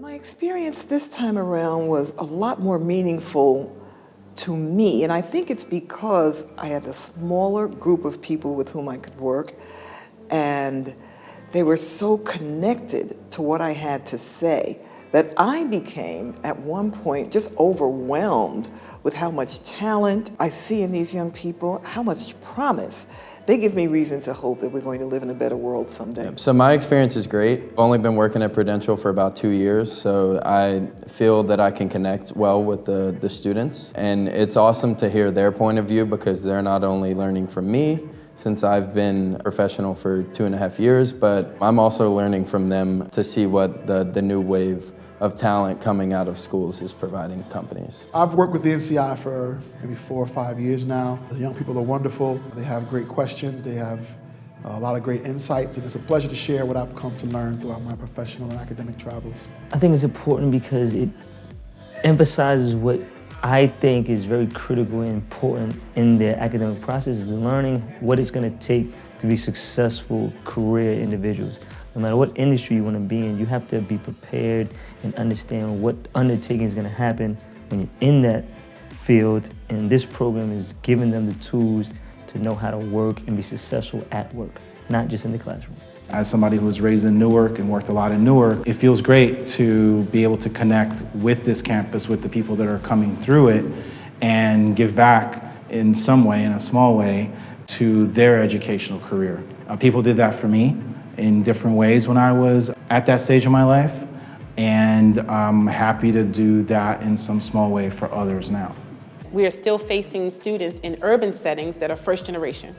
My experience this time around was a lot more meaningful to me, and I think it's because I had a smaller group of people with whom I could work, and they were so connected to what I had to say that I became, at one point, just overwhelmed with how much talent I see in these young people, how much promise. They give me reason to hope that we're going to live in a better world someday. So my experience is great. I've only been working at Prudential for about 2 years, so I feel that I can connect well with the students. And it's awesome to hear their point of view because they're not only learning from me, since I've been a professional for 2.5 years, but I'm also learning from them to see what the new wave of talent coming out of schools is providing companies. I've worked with the NCI for maybe 4 or 5 years now. The young people are wonderful. They have great questions. They have a lot of great insights, and it's a pleasure to share what I've come to learn throughout my professional and academic travels. I think it's important because it emphasizes what I think is very critical and important in their academic process, is learning what it's going to take to be successful career individuals. No matter what industry you want to be in, you have to be prepared and understand what undertaking is going to happen when you're in that field. And this program is giving them the tools to know how to work and be successful at work, not just in the classroom. As somebody who was raised in Newark and worked a lot in Newark, it feels great to be able to connect with this campus, with the people that are coming through it, and give back in some way, in a small way, to their educational career. People did that for me in different ways when I was at that stage of my life, and I'm happy to do that in some small way for others now. We are still facing students in urban settings that are first generation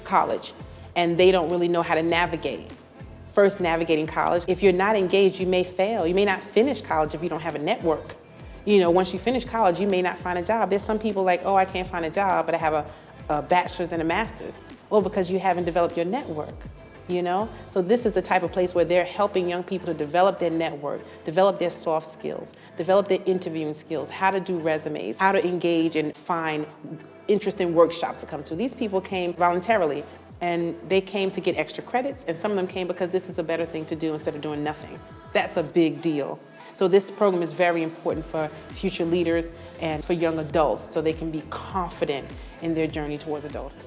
college, and they don't really know how to navigate. First navigating college, if you're not engaged, you may fail. You may not finish college if you don't have a network. You know, once you finish college, you may not find a job. There's some people like, oh, I can't find a job, but I have a bachelor's and a master's. Well, because you haven't developed your network. You know? So this is the type of place where they're helping young people to develop their network, develop their soft skills, develop their interviewing skills, how to do resumes, how to engage and find interesting workshops to come to. These people came voluntarily, and they came to get extra credits, and some of them came because this is a better thing to do instead of doing nothing. That's a big deal. So this program is very important for future leaders and for young adults so they can be confident in their journey towards adulthood.